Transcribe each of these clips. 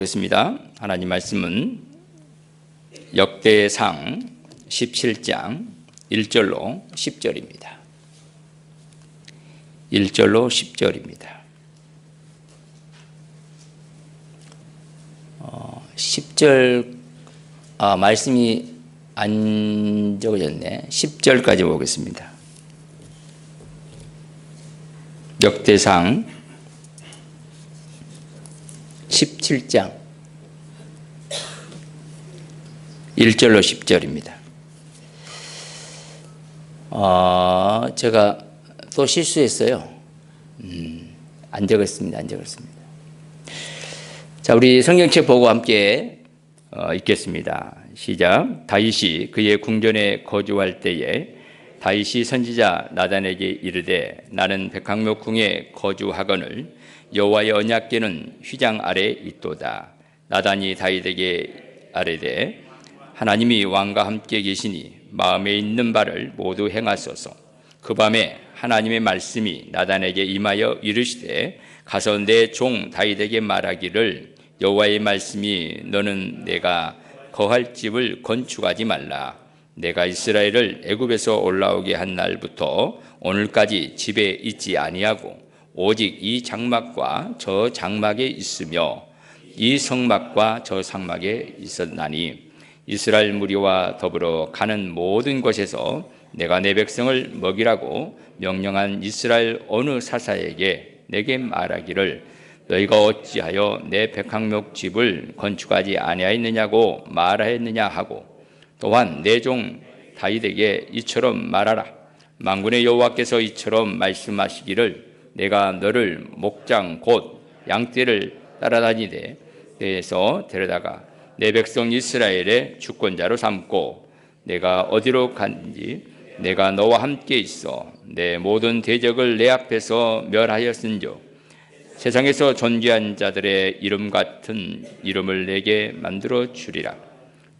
보겠습니다. 하나님 말씀은 역대상 17장 1절로 10절입니다. 1절로 10절입니다. 10절 말씀이 안 적어졌네. 10절까지 보겠습니다. 역대상 17장 1절로 10절입니다. 제가 또 실수했어요. 안 적었습니다. 자, 우리 성경책 보고 함께 읽겠습니다. 시작. 다윗이 그의 궁전에 거주할 때에 다윗이 선지자 나단에게 이르되 나는 백항목궁에 거주하거늘 여호와의 언약궤는 휘장 아래 있도다. 나단이 다윗에게 아뢰되 하나님이 왕과 함께 계시니 마음에 있는 바를 모두 행하소서. 그 밤에 하나님의 말씀이 나단에게 임하여 이르시되 가서 내 종 다윗에게 말하기를 여호와의 말씀이 너는 내가 거할 집을 건축하지 말라. 내가 이스라엘을 애굽에서 올라오게 한 날부터 오늘까지 집에 있지 아니하고 오직 이 장막과 저 장막에 있으며 이 성막과 저 성막에 있었나니 이스라엘 무리와 더불어 가는 모든 곳에서 내가 내 백성을 먹이라고 명령한 이스라엘 어느 사사에게 내게 말하기를 너희가 어찌하여 내 백항목 집을 건축하지 아니하였느냐고 말하였느냐 하고 또한 내 종 다윗에게 이처럼 말하라. 만군의 여호와께서 이처럼 말씀하시기를 내가 너를 목장 곧 양떼를 따라다니되 그에서 데려다가 내 백성 이스라엘의 주권자로 삼고 내가 어디로 간지 내가 너와 함께 있어 내 모든 대적을 내 앞에서 멸하였은즉 세상에서 존귀한 자들의 이름 같은 이름을 내게 만들어 주리라.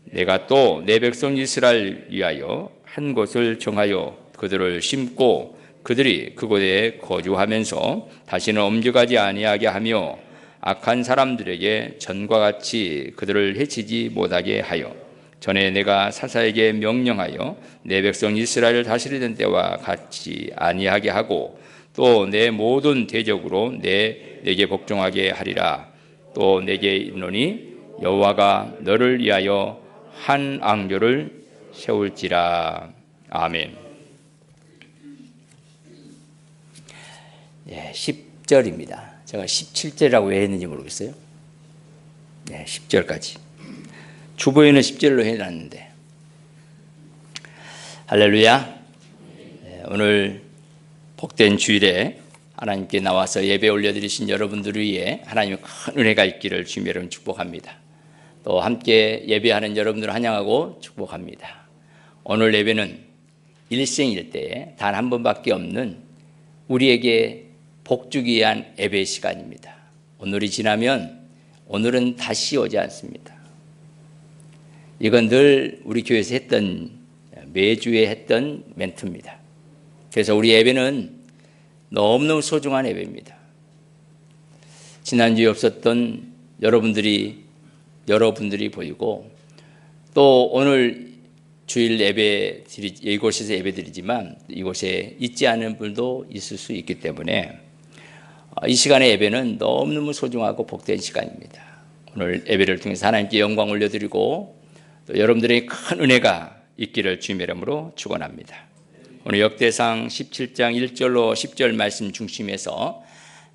내가 또 내 백성 이스라엘 위하여 한 곳을 정하여 그들을 심고 그들이 그곳에 거주하면서 다시는 엄격하지 아니하게 하며 악한 사람들에게 전과 같이 그들을 해치지 못하게 하여 전에 내가 사사에게 명령하여 내 백성 이스라엘을 다스리던 때와 같이 아니하게 하고 또 내 모든 대적으로 내게 복종하게 하리라. 또 내게 이르노니 여호와가 너를 위하여 한 앙교를 세울지라. 아멘. 10절입니다. 제가 17절이라고 왜 했는지 모르겠어요. 10절까지. 주보에는 10절로 해놨는데. 할렐루야. 오늘 복된 주일에 하나님께 나와서 예배 올려드리신 여러분들을 위해 하나님의 큰 은혜가 있기를 주님 여러분 축복합니다. 또 함께 예배하는 여러분들을 환영하고 축복합니다. 오늘 예배는 일생일 때에 단 한 번밖에 없는 우리에게 복주기 위한 예배 시간입니다. 오늘이 지나면 오늘은 다시 오지 않습니다. 이건 늘 우리 교회에서 했던 매주에 했던 멘트입니다. 그래서 우리 예배는 너무너무 소중한 예배입니다. 지난주에 없었던 여러분들이 보이고 또 오늘 주일 예배 이곳에서 예배 드리지만 이곳에 있지 않은 분도 있을 수 있기 때문에 이 시간의 예배는 너무너무 소중하고 복된 시간입니다. 오늘 예배를 통해서 하나님께 영광 올려드리고 또 여러분들의 큰 은혜가 있기를 주님의 이름으로 축원합니다. 오늘 역대상 17장 1절로 10절 말씀 중심에서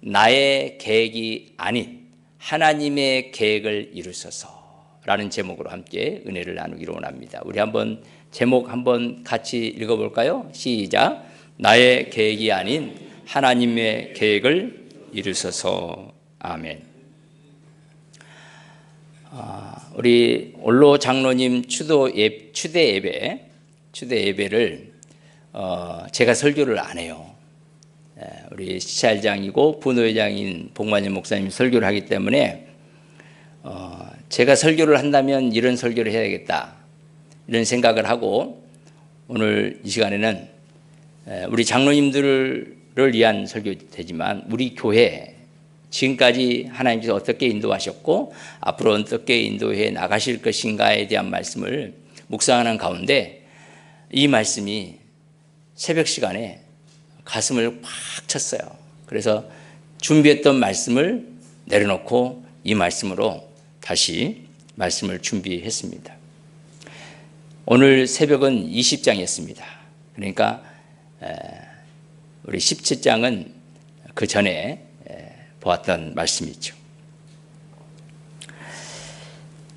나의 계획이 아닌 하나님의 계획을 이루소서라는 제목으로 함께 은혜를 나누기로 원합니다. 우리 한번 제목 한번 같이 읽어볼까요? 시작. 나의 계획이 아닌 하나님의 계획을 이루소서. 아멘. 우리 올로 장로님 추대 예배를 제가 설교를 안 해요. 우리 시찰장이고 부노회장인 복만일 목사님이 설교를 하기 때문에 제가 설교를 한다면 이런 설교를 해야겠다 이런 생각을 하고 오늘 이 시간에는 우리 장로님들을 위한 설교 되지만 우리 교회 지금까지 하나님께서 어떻게 인도하셨고 앞으로 어떻게 인도해 나가실 것인가에 대한 말씀을 묵상하는 가운데 이 말씀이 새벽 시간에 가슴을 팍 쳤어요. 그래서 준비했던 말씀을 내려놓고 이 말씀으로 다시 말씀을 준비했습니다. 오늘 새벽은 20장이었습니다. 그러니까 우리 17장은 그 전에 보았던 말씀이죠.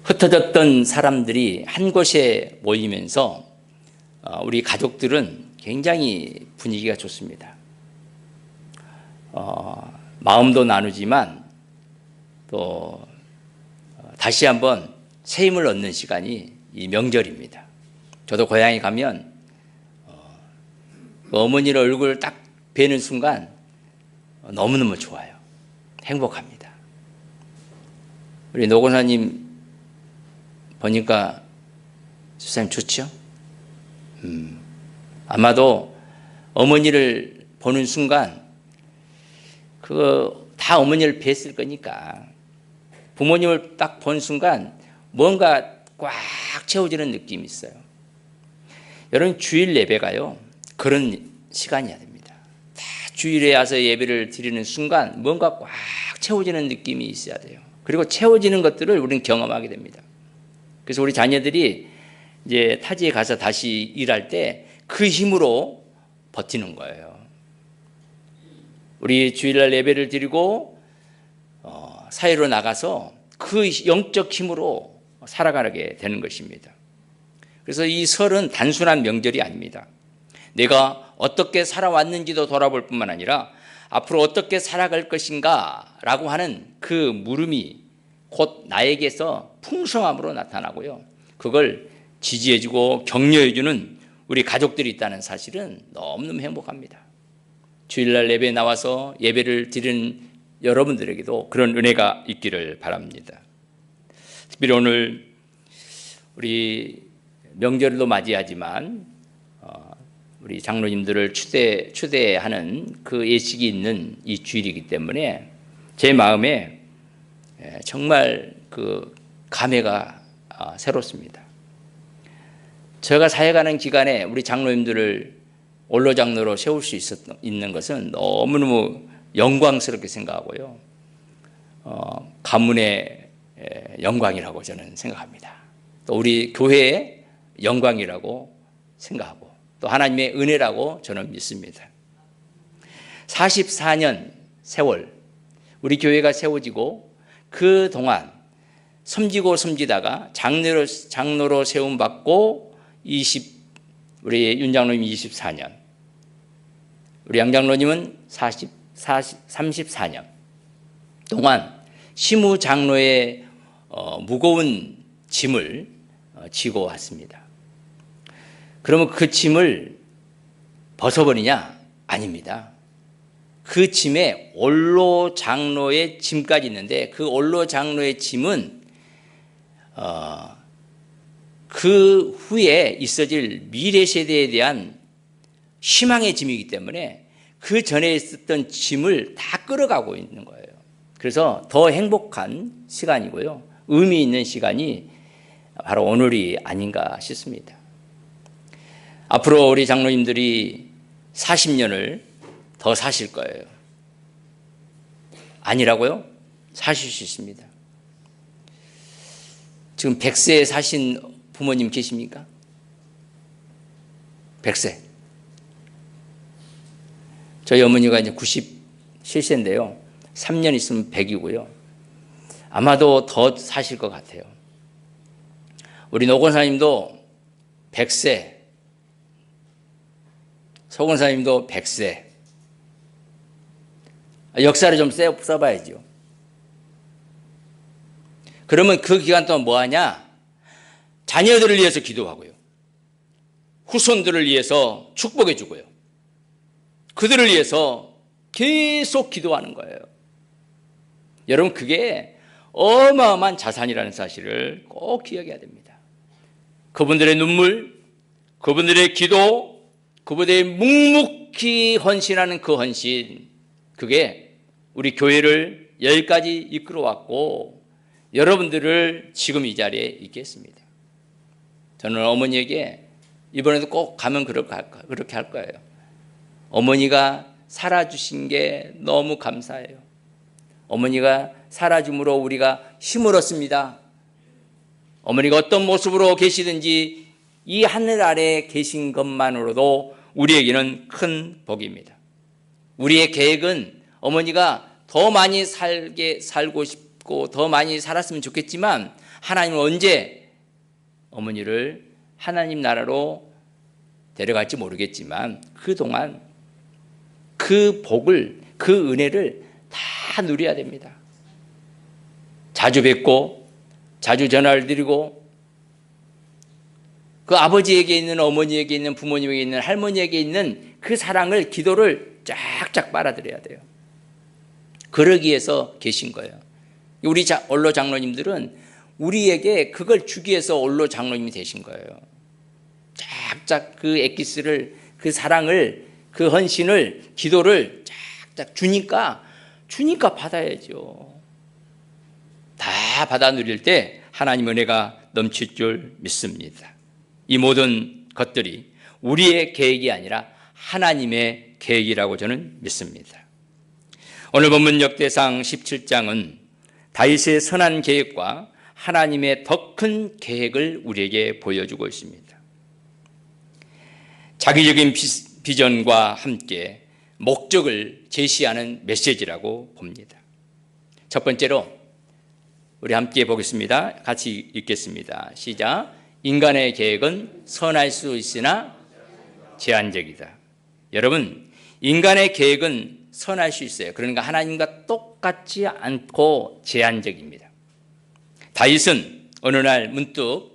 흩어졌던 사람들이 한 곳에 모이면서 우리 가족들은 굉장히 분위기가 좋습니다. 마음도 나누지만 또 다시 한번 새 힘을 얻는 시간이 이 명절입니다. 저도 고향에 가면 어머니 얼굴을 딱 뵈는 순간 너무너무 좋아요. 행복합니다. 우리 노건사님 보니까 수사님 좋죠? 아마도 어머니를 보는 순간 그거 다 어머니를 뵀을 거니까 부모님을 딱 본 순간 뭔가 꽉 채워지는 느낌이 있어요. 여러분 주일 예배가요 그런 시간이어야 됩니다. 다 주일에 와서 예배를 드리는 순간 뭔가 꽉 채워지는 느낌이 있어야 돼요. 그리고 채워지는 것들을 우리는 경험하게 됩니다. 그래서 우리 자녀들이 이제 타지에 가서 다시 일할 때 그 힘으로 버티는 거예요. 우리 주일날 예배를 드리고 사회로 나가서 그 영적 힘으로 살아가게 되는 것입니다. 그래서 이 설은 단순한 명절이 아닙니다. 내가 어떻게 살아왔는지도 돌아볼 뿐만 아니라 앞으로 어떻게 살아갈 것인가 라고 하는 그 물음이 곧 나에게서 풍성함으로 나타나고요. 그걸 지지해주고 격려해주는 우리 가족들이 있다는 사실은 너무너무 행복합니다. 주일날 예배에 나와서 예배를 드리는 여러분들에게도 그런 은혜가 있기를 바랍니다. 특별히 오늘 우리 명절도 맞이하지만 우리 장로님들을 추대하는 그 예식이 있는 이 주일이기 때문에 제 마음에 정말 그 감회가 새롭습니다. 제가 사역하는 기간에 우리 장로님들을 원로 장로로 세울 수 있는 것은 너무너무 영광스럽게 생각하고요. 가문의 영광이라고 저는 생각합니다. 또 우리 교회의 영광이라고 생각하고 또 하나님의 은혜라고 저는 믿습니다. 44년 세월 우리 교회가 세워지고 그 동안 섬지다가 장로로 세움 받고 우리 윤 장로님이 24년, 우리 양 장로님은 34년 동안 시무 장로의 무거운 짐을 지고 왔습니다. 그러면 그 짐을 벗어버리냐? 아닙니다. 그 짐에 원로 장로의 짐까지 있는데 그 원로 장로의 짐은 그 후에 있어질 미래 세대에 대한 희망의 짐이기 때문에 그 전에 있었던 짐을 다 끌어가고 있는 거예요. 그래서 더 행복한 시간이고요. 의미 있는 시간이 바로 오늘이 아닌가 싶습니다. 앞으로 우리 장로님들이 40년을 더 사실 거예요. 아니라고요? 사실 수 있습니다. 지금 100세에 사신 부모님 계십니까? 100세. 저희 어머니가 이제 97세인데요. 3년 있으면 100이고요. 아마도 더 사실 것 같아요. 우리 노건사님도 100세, 서건사님도 100세. 역사를 좀 써봐야죠. 그러면 그 기간 동안 뭐 하냐? 자녀들을 위해서 기도하고요. 후손들을 위해서 축복해 주고요. 그들을 위해서 계속 기도하는 거예요. 여러분 그게 어마어마한 자산이라는 사실을 꼭 기억해야 됩니다. 그분들의 눈물, 그분들의 기도, 그분들의 묵묵히 헌신하는 그 헌신, 그게 우리 교회를 여기까지 이끌어왔고 여러분들을 지금 이 자리에 있게 했습니다. 저는 어머니에게 이번에도 꼭 가면 그렇게 할 거예요. 어머니가 살아주신 게 너무 감사해요. 어머니가 살아줌으로 우리가 힘을 얻습니다. 어머니가 어떤 모습으로 계시든지 이 하늘 아래에 계신 것만으로도 우리에게는 큰 복입니다. 우리의 계획은 어머니가 더 많이 살고 싶고 더 많이 살았으면 좋겠지만 하나님은 언제 어머니를 하나님 나라로 데려갈지 모르겠지만 그동안 그 복을, 그 은혜를 다 누려야 됩니다. 자주 뵙고 자주 전화를 드리고 그 아버지에게 있는, 어머니에게 있는, 부모님에게 있는, 할머니에게 있는 그 사랑을, 기도를 쫙쫙 빨아들여야 돼요. 그러기 위해서 계신 거예요. 우리 원로 장로님들은 우리에게 그걸 주기 위해서 원로 장로님이 되신 거예요. 쫙쫙 그 엑기스를, 그 사랑을, 그 헌신을, 기도를 쫙쫙 주니까 받아야죠. 다 받아 누릴 때 하나님 은혜가 넘칠 줄 믿습니다. 이 모든 것들이 우리의 계획이 아니라 하나님의 계획이라고 저는 믿습니다. 오늘 본문 역대상 17장은 다윗의 선한 계획과 하나님의 더 큰 계획을 우리에게 보여주고 있습니다. 자기적인 비전과 함께 목적을 제시하는 메시지라고 봅니다. 첫 번째로 우리 함께 보겠습니다. 같이 읽겠습니다. 시작. 인간의 계획은 선할 수 있으나 제한적이다. 여러분, 인간의 계획은 선할 수 있어요. 그러니까 하나님과 똑같지 않고 제한적입니다. 다윗은 어느 날 문득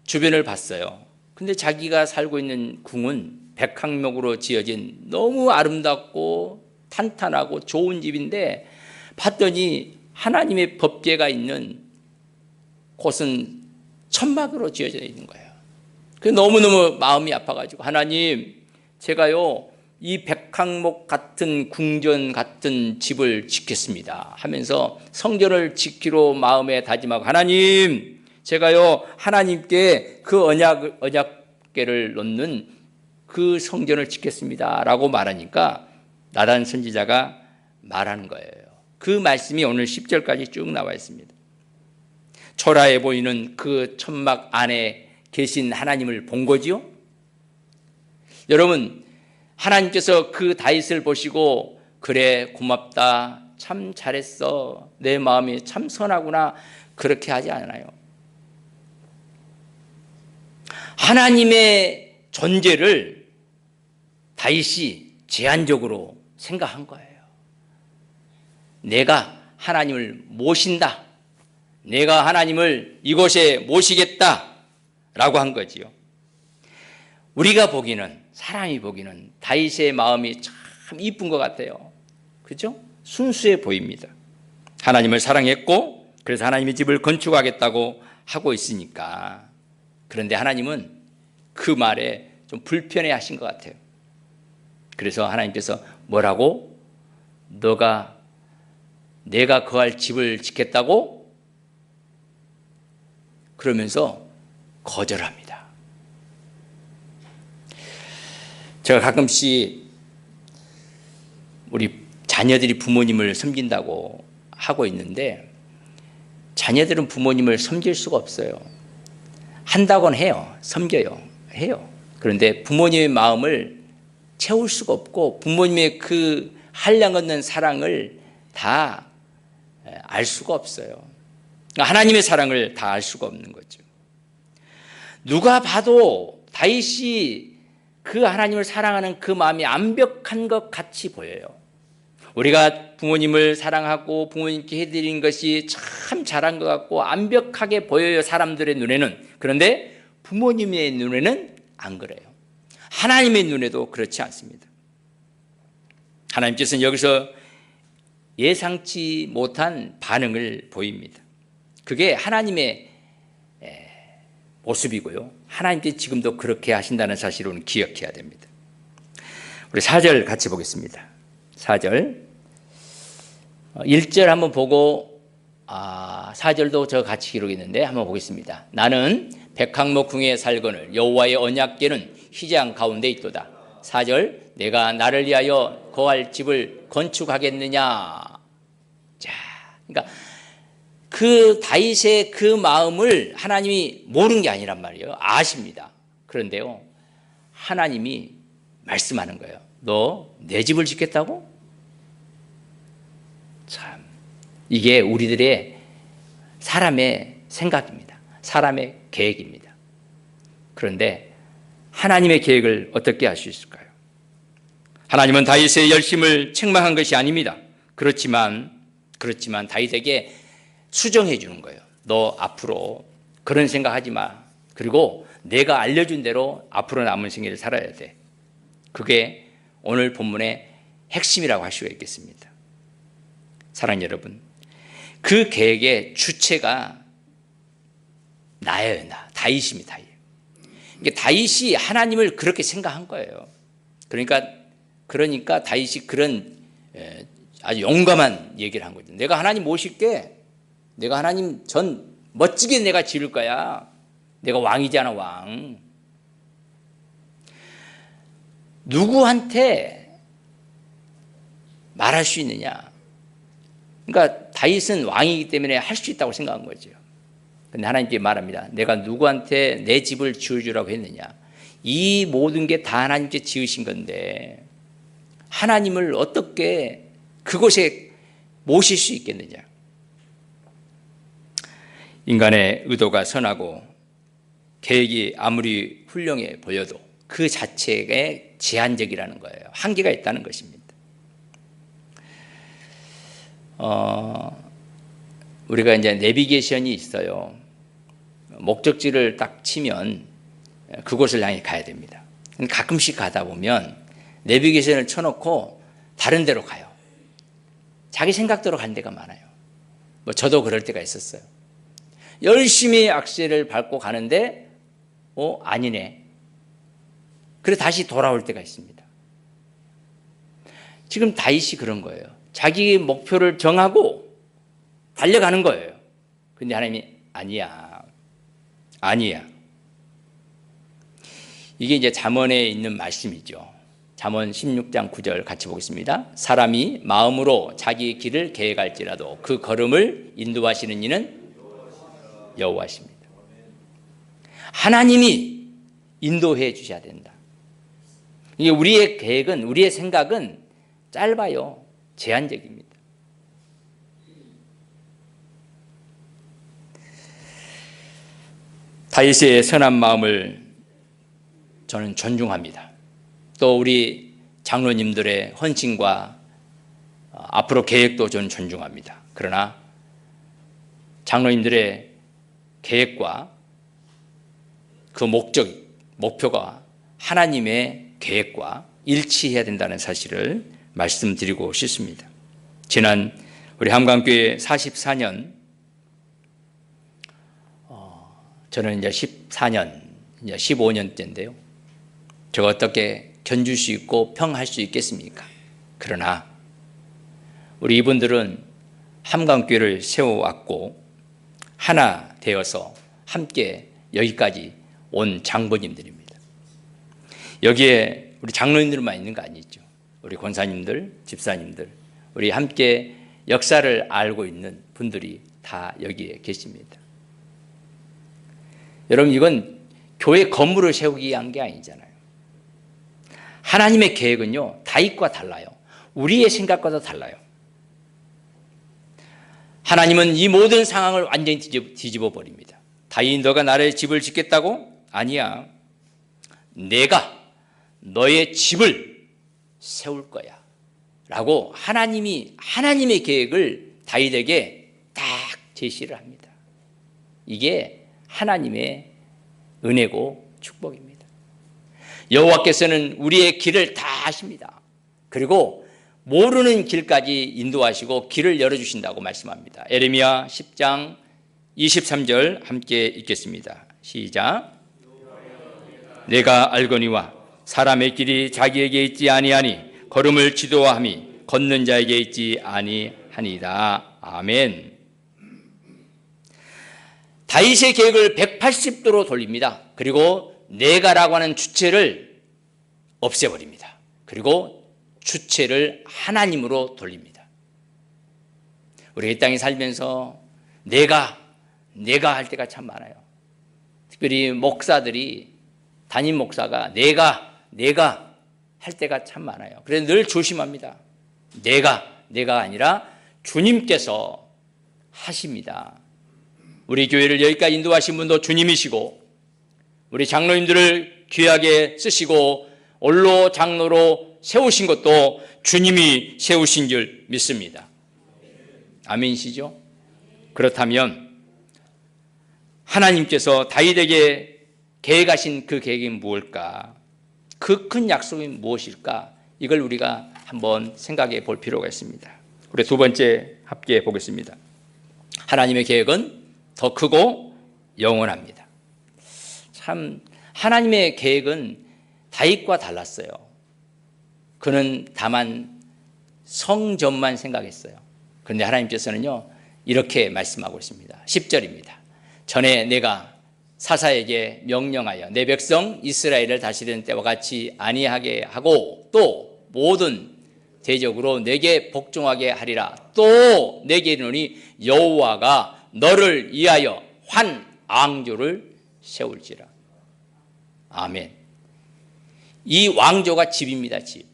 주변을 봤어요. 근데 자기가 살고 있는 궁은 백항목으로 지어진 너무 아름답고 탄탄하고 좋은 집인데 봤더니 하나님의 법궤가 있는 곳은 천막으로 지어져 있는 거예요. 너무너무 마음이 아파가지고 하나님, 제가요 이 백항목 같은 궁전 같은 집을 짓겠습니다 하면서 성전을 지키로 마음에 다짐하고, 하나님, 제가요 하나님께 그 언약궤를 놓는 그 성전을 짓겠습니다 라고 말하니까 나단 선지자가 말하는 거예요. 그 말씀이 오늘 10절까지 쭉 나와 있습니다. 초라해 보이는 그 천막 안에 계신 하나님을 본 거지요? 여러분, 하나님께서 그 다윗을 보시고 그래, 고맙다, 참 잘했어, 내 마음이 참 선하구나, 그렇게 하지 않아요. 하나님의 존재를 다윗이 제한적으로 생각한 거예요. 내가 하나님을 모신다, 내가 하나님을 이곳에 모시겠다 라고 한 거지요. 우리가 보기는, 사람이 보기는 다윗의 마음이 참 이쁜 것 같아요. 그죠? 순수해 보입니다. 하나님을 사랑했고 그래서 하나님의 집을 건축하겠다고 하고 있으니까. 그런데 하나님은 그 말에 좀 불편해 하신 것 같아요. 그래서 하나님께서 뭐라고? 내가 거할 집을 짓겠다고? 그러면서 거절합니다. 제가 가끔씩 우리 자녀들이 부모님을 섬긴다고 하고 있는데 자녀들은 부모님을 섬길 수가 없어요. 한다고는 해요. 섬겨요. 해요. 그런데 부모님의 마음을 채울 수가 없고 부모님의 그 한량없는 사랑을 다 알 수가 없어요. 하나님의 사랑을 다 알 수가 없는 거죠. 누가 봐도 다윗이 그 하나님을 사랑하는 그 마음이 완벽한 것 같이 보여요. 우리가 부모님을 사랑하고 부모님께 해드린 것이 참 잘한 것 같고 완벽하게 보여요, 사람들의 눈에는. 그런데 부모님의 눈에는 안 그래요. 하나님의 눈에도 그렇지 않습니다. 하나님께서는 여기서 예상치 못한 반응을 보입니다. 그게 하나님의 모습이고요. 하나님께서 지금도 그렇게 하신다는 사실을 기억해야 됩니다. 우리 4절 같이 보겠습니다. 4절. 1절 한번 보고 4절도 저 같이 기록했는데 한번 보겠습니다. 나는 백항목궁에 살거늘 여호와의 언약궤는 휘장 가운데 있도다. 4절 내가 나를 위하여 거할 집을 건축하겠느냐. 자, 그러니까 그 다윗의 그 마음을 하나님이 모르는 게 아니란 말이에요. 아십니다. 그런데요, 하나님이 말씀하는 거예요. 너 내 집을 짓겠다고? 참, 이게 우리들의 사람의 생각입니다. 사람의 계획입니다. 그런데 하나님의 계획을 어떻게 알 수 있을까요? 하나님은 다윗의 열심을 책망한 것이 아닙니다. 그렇지만 다윗에게 수정해 주는 거예요. 너 앞으로 그런 생각하지 마. 그리고 내가 알려준 대로 앞으로 남은 생애를 살아야 돼. 그게 오늘 본문의 핵심이라고 할 수가 있겠습니다. 사랑하는 여러분, 그 계획의 주체가 나예요. 다윗입니다. 이게 다윗이 하나님을 그렇게 생각한 거예요. 그러니까 다윗이 그런 아주 용감한 얘기를 한 거죠. 내가 하나님 모실게. 내가 하나님 전 멋지게 내가 지을 거야. 내가 왕이잖아, 왕. 누구한테 말할 수 있느냐? 그러니까 다윗은 왕이기 때문에 할 수 있다고 생각한 거죠. 근데 하나님께 말합니다. 내가 누구한테 내 집을 지어주라고 했느냐? 이 모든 게 다 하나님께 지으신 건데 하나님을 어떻게 그곳에 모실 수 있겠느냐? 인간의 의도가 선하고 계획이 아무리 훌륭해 보여도 그 자체에 제한적이라는 거예요. 한계가 있다는 것입니다. 우리가 이제 내비게이션이 있어요. 목적지를 딱 치면 그곳을 향해 가야 됩니다. 가끔씩 가다 보면 내비게이션을 쳐놓고 다른 데로 가요. 자기 생각대로 간 데가 많아요. 저도 그럴 때가 있었어요. 열심히 악셀을 밟고 가는데 아니네. 그래서 다시 돌아올 때가 있습니다. 지금 다윗이 그런 거예요. 자기 목표를 정하고 달려가는 거예요. 근데 하나님이 아니야. 이게 이제 잠언에 있는 말씀이죠. 잠언 16장 9절 같이 보겠습니다. 사람이 마음으로 자기 길을 계획할지라도 그 걸음을 인도하시는 이는 여호와십니다. 하나님이 인도해 주셔야 된다. 이게 우리의 계획은, 우리의 생각은 짧아요. 제한적입니다. 다윗의 선한 마음을 저는 존중합니다. 또 우리 장로님들의 헌신과 앞으로 계획도 저는 존중합니다. 그러나 장로님들의 계획과 그 목표가 하나님의 계획과 일치해야 된다는 사실을 말씀드리고 싶습니다. 지난 우리 함강교회 44년, 저는 이제 14년, 이제 15년째인데요. 제가 어떻게 견줄 수 있고 평할 수 있겠습니까? 그러나 우리 이분들은 함강교회를 세워왔고 하나 되어서 함께 여기까지 온 장로님들입니다. 여기에 우리 장로님들만 있는 거 아니죠. 우리 권사님들, 집사님들, 우리 함께 역사를 알고 있는 분들이 다 여기에 계십니다. 여러분, 이건 교회 건물을 세우기 위한 게 아니잖아요. 하나님의 계획은요, 다윗과 달라요. 우리의 생각과도 달라요. 하나님은 이 모든 상황을 완전히 뒤집어 버립니다. 다윗, 너가 나의 집을 짓겠다고? 아니야. 내가 너의 집을 세울 거야. 라고 하나님의 계획을 다윗에게 딱 제시를 합니다. 이게 하나님의 은혜고 축복입니다. 여호와께서는 우리의 길을 다 아십니다. 그리고 모르는 길까지 인도하시고 길을 열어주신다고 말씀합니다. 에레미야 10장 23절 함께 읽겠습니다. 시작. 내가 알거니와 사람의 길이 자기에게 있지 아니하니 걸음을 지도함이 걷는 자에게 있지 아니하느니라. 하니이다. 아멘. 다윗의 계획을 180도로 돌립니다. 그리고 내가라고 하는 주체를 없애버립니다. 그리고 주체를 하나님으로 돌립니다. 우리 이 땅에 살면서 내가 할 때가 참 많아요. 특별히 목사들이, 담임 목사가 내가 할 때가 참 많아요. 그래서 늘 조심합니다. 내가 아니라 주님께서 하십니다. 우리 교회를 여기까지 인도하신 분도 주님이시고, 우리 장로님들을 귀하게 쓰시고 올로 장로로 세우신 것도 주님이 세우신 줄 믿습니다. 아멘이시죠? 그렇다면 하나님께서 다윗에게 계획하신 그 계획이 무엇일까? 그 큰 약속이 무엇일까? 이걸 우리가 한번 생각해 볼 필요가 있습니다. 우리 두 번째 함께 보겠습니다. 하나님의 계획은 더 크고 영원합니다. 참 하나님의 계획은 다윗과 달랐어요. 그는 다만 성전만 생각했어요. 그런데 하나님께서는요 이렇게 말씀하고 있습니다. 10절입니다. 전에 내가 사사에게 명령하여 내 백성 이스라엘을 다스리는 때와 같이 아니하게 하고 또 모든 대적으로 내게 복종하게 하리라. 또 내게 이르노니 여호와가 너를 위하여 한 왕조를 세울지라. 아멘. 이 왕조가 집입니다. 집.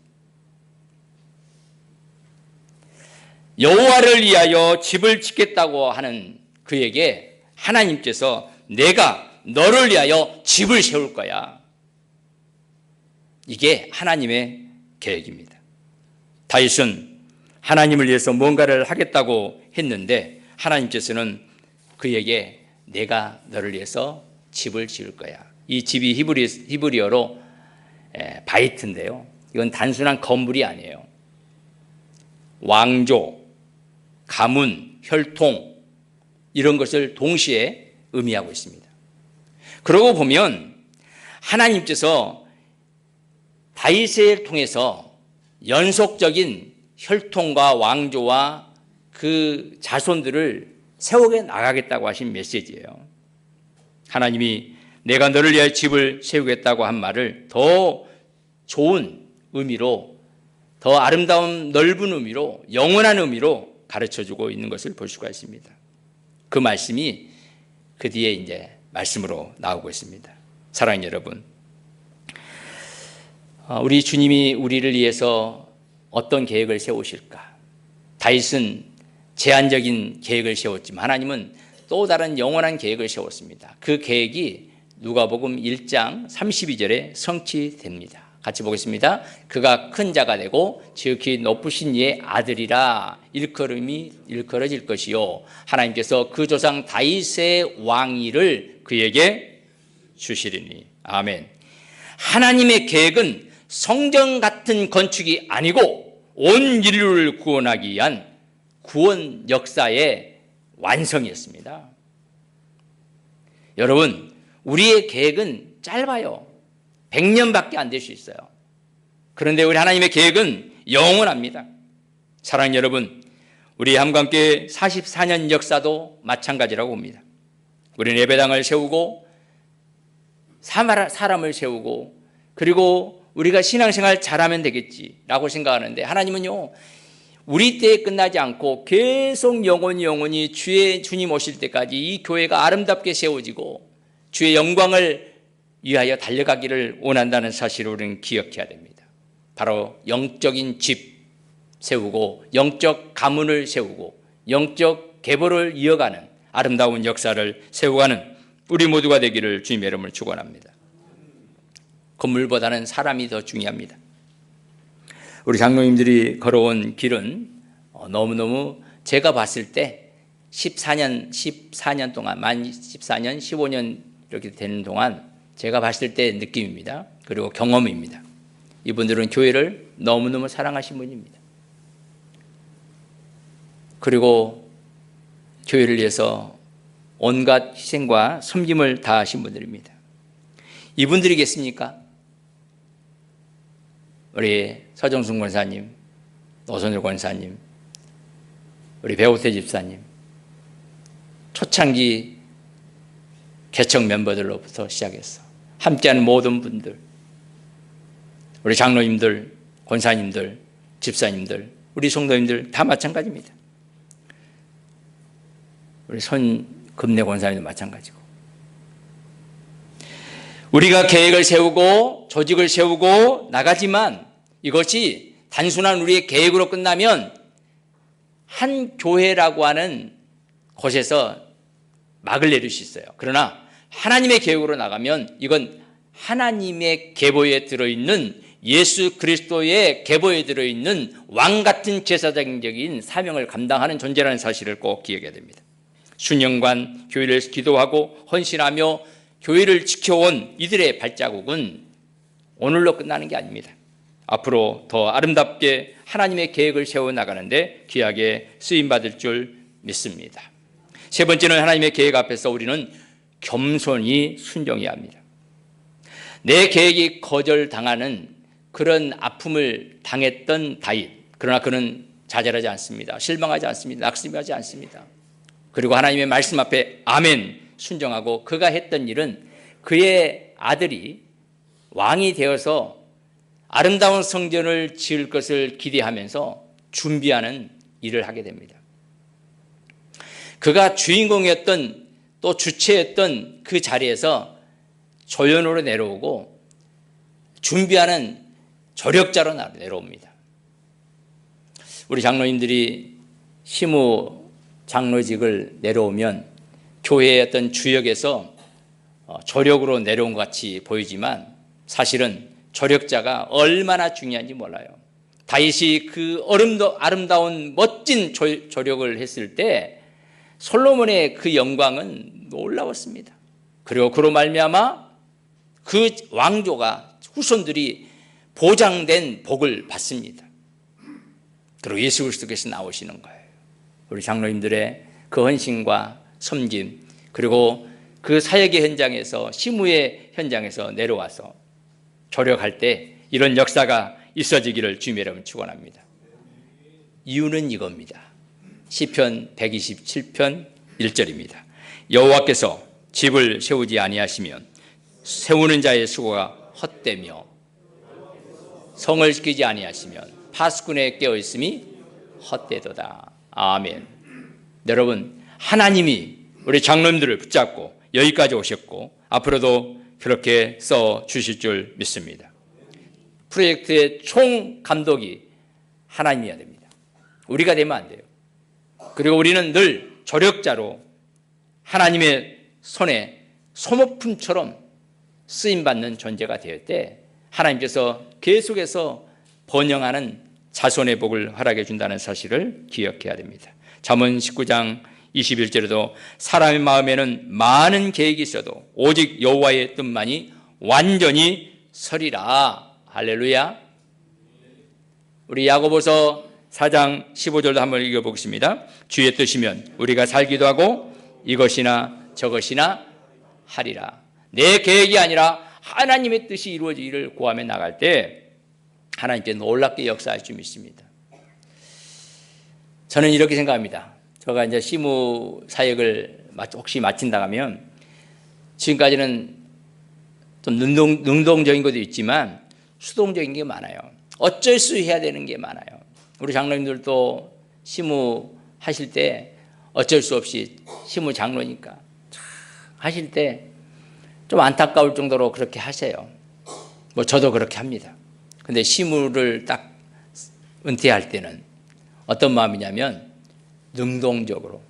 여호와를 위하여 집을 짓겠다고 하는 그에게 하나님께서 내가 너를 위하여 집을 세울 거야. 이게 하나님의 계획입니다. 다윗은 하나님을 위해서 뭔가를 하겠다고 했는데 하나님께서는 그에게 내가 너를 위해서 집을 지을 거야. 이 집이 히브리어로 바이트인데요. 이건 단순한 건물이 아니에요. 왕조, 가문, 혈통 이런 것을 동시에 의미하고 있습니다. 그러고 보면 하나님께서 다윗을 통해서 연속적인 혈통과 왕조와 그 자손들을 세우게 나가겠다고 하신 메시지예요. 하나님이 내가 너를 위하여 집을 세우겠다고 한 말을 더 좋은 의미로, 더 아름다운 넓은 의미로, 영원한 의미로 가르쳐주고 있는 것을 볼 수가 있습니다. 그 말씀이 그 뒤에 이제 말씀으로 나오고 있습니다. 사랑하는 여러분, 우리 주님이 우리를 위해서 어떤 계획을 세우실까? 다윗은 제한적인 계획을 세웠지만 하나님은 또 다른 영원한 계획을 세웠습니다. 그 계획이 누가복음 1장 32절에 성취됩니다. 같이 보겠습니다. 그가 큰 자가 되고 지극히 높으신 이의 아들이라 일컬음이 일컬어질 것이요 하나님께서 그 조상 다윗의 왕위를 그에게 주시리니. 아멘. 하나님의 계획은 성전 같은 건축이 아니고 온 인류를 구원하기 위한 구원 역사의 완성이었습니다. 여러분, 우리의 계획은 짧아요. 100년밖에 안 될 수 있어요. 그런데 우리 하나님의 계획은 영원합니다. 사랑하는 여러분, 우리 함께 44년 역사도 마찬가지라고 봅니다. 우리는 예배당을 세우고 사람을 세우고 그리고 우리가 신앙생활 잘하면 되겠지라고 생각하는데 하나님은요 우리 때에 끝나지 않고 계속 영원히 주님 오실 때까지 이 교회가 아름답게 세워지고 주의 영광을 위하여 달려가기를 원한다는 사실을 우리는 기억해야 됩니다. 바로 영적인 집 세우고 영적 가문을 세우고 영적 계보를 이어가는 아름다운 역사를 세워가는 우리 모두가 되기를 주님의 이름으로 축원합니다. 건물보다는 사람이 더 중요합니다. 우리 장로님들이 걸어온 길은 너무너무 제가 봤을 때 14년 동안 만 14년, 15년 이렇게 되는 동안 제가 봤을 때 느낌입니다. 그리고 경험입니다. 이분들은 교회를 너무너무 사랑하신 분입니다. 그리고 교회를 위해서 온갖 희생과 섬김을 다하신 분들입니다. 이분들이겠습니까? 우리 서정순 권사님, 노선일 권사님, 우리 배호태 집사님, 초창기 개척 멤버들로부터 시작해서 함께하는 모든 분들, 우리 장로님들, 권사님들, 집사님들, 우리 성도님들 다 마찬가지입니다. 우리 손금내 권사님도 마찬가지고. 우리가 계획을 세우고 조직을 세우고 나가지만 이것이 단순한 우리의 계획으로 끝나면 한 교회라고 하는 곳에서 막을 내릴 수 있어요. 그러나 하나님의 계획으로 나가면 이건 하나님의 계보에 들어있는 예수 그리스도의 계보에 들어있는 왕같은 제사장적인 사명을 감당하는 존재라는 사실을 꼭 기억해야 됩니다. 수년간 교회를 기도하고 헌신하며 교회를 지켜온 이들의 발자국은 오늘로 끝나는 게 아닙니다. 앞으로 더 아름답게 하나님의 계획을 세워나가는데 귀하게 쓰임받을 줄 믿습니다. 세 번째는 하나님의 계획 앞에서 우리는 겸손히 순종해야 합니다. 내 계획이 거절당하는 그런 아픔을 당했던 다윗, 그러나 그는 좌절하지 않습니다. 실망하지 않습니다. 낙심하지 않습니다. 그리고 하나님의 말씀 앞에 아멘 순종하고 그가 했던 일은 그의 아들이 왕이 되어서 아름다운 성전을 지을 것을 기대하면서 준비하는 일을 하게 됩니다. 그가 주인공이었던 또 주체였던 그 자리에서 조연으로 내려오고 준비하는 조력자로 내려옵니다. 우리 장로님들이 시무 장로직을 내려오면 교회의 어떤 주역에서 조력으로 내려온 것 같이 보이지만 사실은 조력자가 얼마나 중요한지 몰라요. 다윗이 그 아름다운 멋진 조력을 했을 때 솔로몬의 그 영광은 놀라웠습니다. 그리고 그로 말미암아 그 왕조가 후손들이 보장된 복을 받습니다. 그리고 예수 그리스도께서 나오시는 거예요. 우리 장로님들의 그 헌신과 섬김, 그리고 그 사역의 현장에서 시무의 현장에서 내려와서 조력할 때 이런 역사가 있어지기를 주님의 이름으로 축원합니다. 이유는 이겁니다. 시편 127편 1절입니다. 여호와께서 집을 세우지 아니하시면 세우는 자의 수고가 헛되며 성을 지키지 아니하시면 파수꾼의 깨어있음이 헛되도다. 아멘. 여러분, 하나님이 우리 장로님들을 붙잡고 여기까지 오셨고 앞으로도 그렇게 써 주실 줄 믿습니다. 프로젝트의 총 감독이 하나님이어야 됩니다. 우리가 되면 안 돼요. 그리고 우리는 늘 조력자로 하나님의 손에 소모품처럼 쓰임받는 존재가 될 때 하나님께서 계속해서 번영하는 자손의 복을 허락해 준다는 사실을 기억해야 됩니다. 잠언 19장 21절에도 사람의 마음에는 많은 계획이 있어도 오직 여호와의 뜻만이 완전히 서리라. 할렐루야. 우리 야고보서 4장 15절도 한번 읽어보겠습니다. 주의 뜻이면 우리가 살기도 하고 이것이나 저것이나 하리라. 내 계획이 아니라 하나님의 뜻이 이루어지기를 구하며 나갈 때 하나님께 놀랍게 역사할 줄 믿습니다. 저는 이렇게 생각합니다. 제가 이제 시무 사역을 혹시 마친다 하면 지금까지는 좀 능동적인 것도 있지만 수동적인 게 많아요. 어쩔 수 해야 되는 게 많아요. 우리 장로님들도 시무 하실 때 어쩔 수 없이 시무 장로니까 하실 때 좀 안타까울 정도로 그렇게 하세요. 뭐 저도 그렇게 합니다. 근데 시무를 딱 은퇴할 때는 어떤 마음이냐면 능동적으로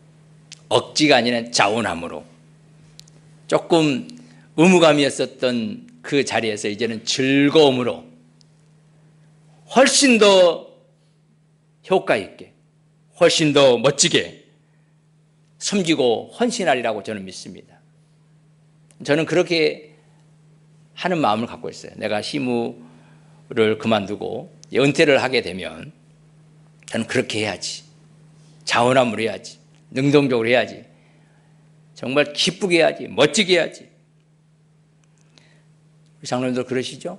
억지가 아니라 자원함으로 조금 의무감이었었던 그 자리에서 이제는 즐거움으로 훨씬 더 효과 있게 훨씬 더 멋지게 섬기고 헌신하리라고 저는 믿습니다. 저는 그렇게 하는 마음을 갖고 있어요. 내가 시무를 그만두고 은퇴를 하게 되면 저는 그렇게 해야지. 자원함으로 해야지. 능동적으로 해야지. 정말 기쁘게 해야지. 멋지게 해야지. 우리 장로님들 그러시죠?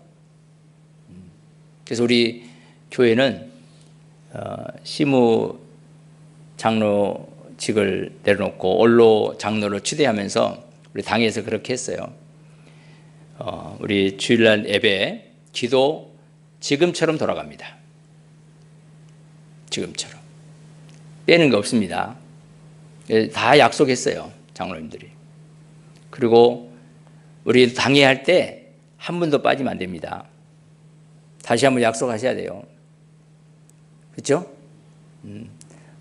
그래서 우리 교회는 시무 장로직을 내려놓고 원로 장로를 추대하면서 우리 당에서 그렇게 했어요. 우리 주일날 예배, 기도 지금처럼 돌아갑니다. 지금처럼. 빼는 게 없습니다. 다 약속했어요, 장로님들이. 그리고 우리 당회할 때 한 분도 빠지면 안 됩니다. 다시 한번 약속하셔야 돼요. 그렇죠?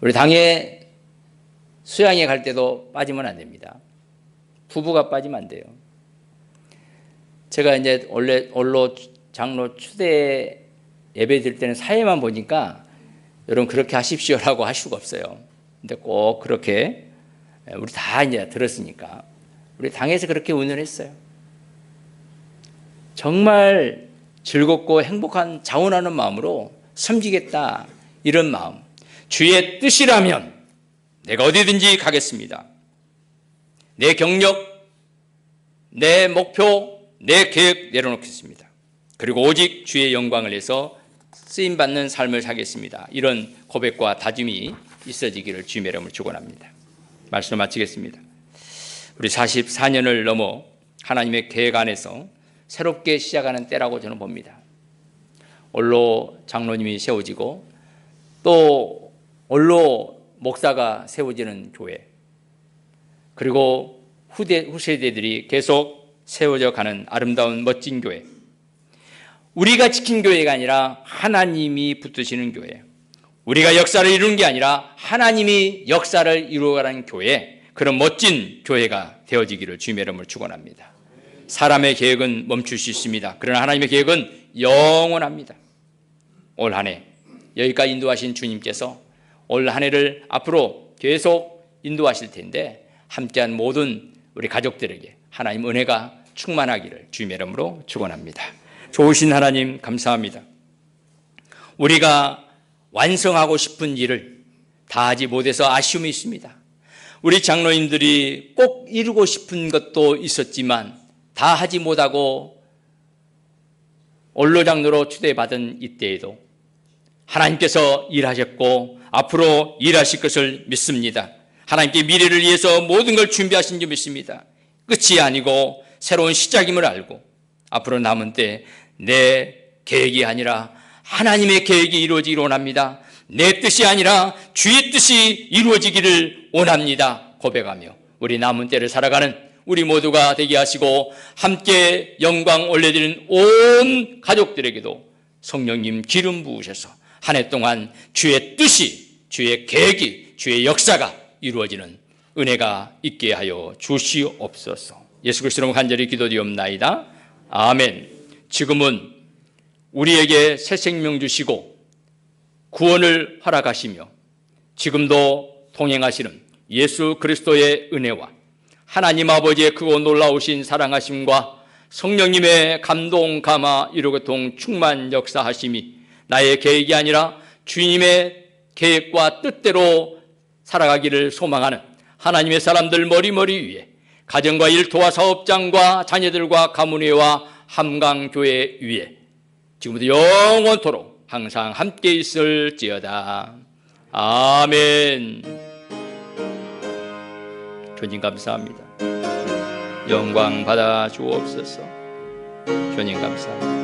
우리 당회 수양회 갈 때도 빠지면 안 됩니다. 부부가 빠지면 안 돼요. 제가 이제 원래 원로 장로 추대 예배 드릴 때는 사회만 보니까 여러분 그렇게 하십시오라고 할 수가 없어요. 근데 꼭 그렇게 우리 다 이제 들었으니까 우리 당에서 그렇게 운영했어요. 정말 즐겁고 행복한 자원하는 마음으로 섬기겠다, 이런 마음. 주의 뜻이라면 내가 어디든지 가겠습니다. 내 경력, 내 목표, 내 계획 내려놓겠습니다. 그리고 오직 주의 영광을 위해서 쓰임받는 삶을 살겠습니다. 이런 고백과 다짐이 있어지기를 주님의 이름으로 축원합니다. 말씀을 마치겠습니다. 우리 44년을 넘어 하나님의 계획 안에서 새롭게 시작하는 때라고 저는 봅니다. 원로 장로님이 세워지고 또 원로 목사가 세워지는 교회, 그리고 후세대들이 계속 세워져 가는 아름다운 멋진 교회, 우리가 지킨 교회가 아니라 하나님이 붙드시는 교회, 우리가 역사를 이루는 게 아니라 하나님이 역사를 이루어가는 교회, 그런 멋진 교회가 되어지기를 주님의 이름으로 축원합니다. 사람의 계획은 멈출 수 있습니다. 그러나 하나님의 계획은 영원합니다. 올 한 해 여기까지 인도하신 주님께서 올 한 해를 앞으로 계속 인도하실 텐데 함께한 모든 우리 가족들에게 하나님 은혜가 충만하기를 주님의 이름으로 축원합니다. 좋으신 하나님 감사합니다. 우리가 완성하고 싶은 일을 다 하지 못해서 아쉬움이 있습니다. 우리 장로님들이 꼭 이루고 싶은 것도 있었지만 다 하지 못하고 원로 장로로 추대받은 이때에도 하나님께서 일하셨고 앞으로 일하실 것을 믿습니다. 하나님께 미래를 위해서 모든 걸 준비하신 줄 믿습니다. 끝이 아니고 새로운 시작임을 알고 앞으로 남은 때 내 계획이 아니라 하나님의 계획이 이루어지기를 원합니다. 내 뜻이 아니라 주의 뜻이 이루어지기를 원합니다. 고백하며 우리 남은 때를 살아가는 우리 모두가 되게 하시고 함께 영광 올려드리는 온 가족들에게도 성령님 기름 부으셔서 한 해 동안 주의 뜻이, 주의 계획이, 주의 역사가 이루어지는 은혜가 있게 하여 주시옵소서. 예수 그리스도로 간절히 기도드리옵나이다. 아멘. 지금은 우리에게 새 생명 주시고 구원을 허락하시며 지금도 동행하시는 예수 그리스도의 은혜와 하나님 아버지의 크고 놀라우신 사랑하심과 성령님의 감동, 감화, 이루고통 충만 역사하심이 나의 계획이 아니라 주님의 계획과 뜻대로 살아가기를 소망하는 하나님의 사람들 머리머리 위에 가정과 일터와 사업장과 자녀들과 가문회와 함강교회 위에 지금부터 영원토록 항상 함께 있을지어다. 아멘. 주님 감사합니다. 영광 받아 주옵소서. 주님 감사합니다.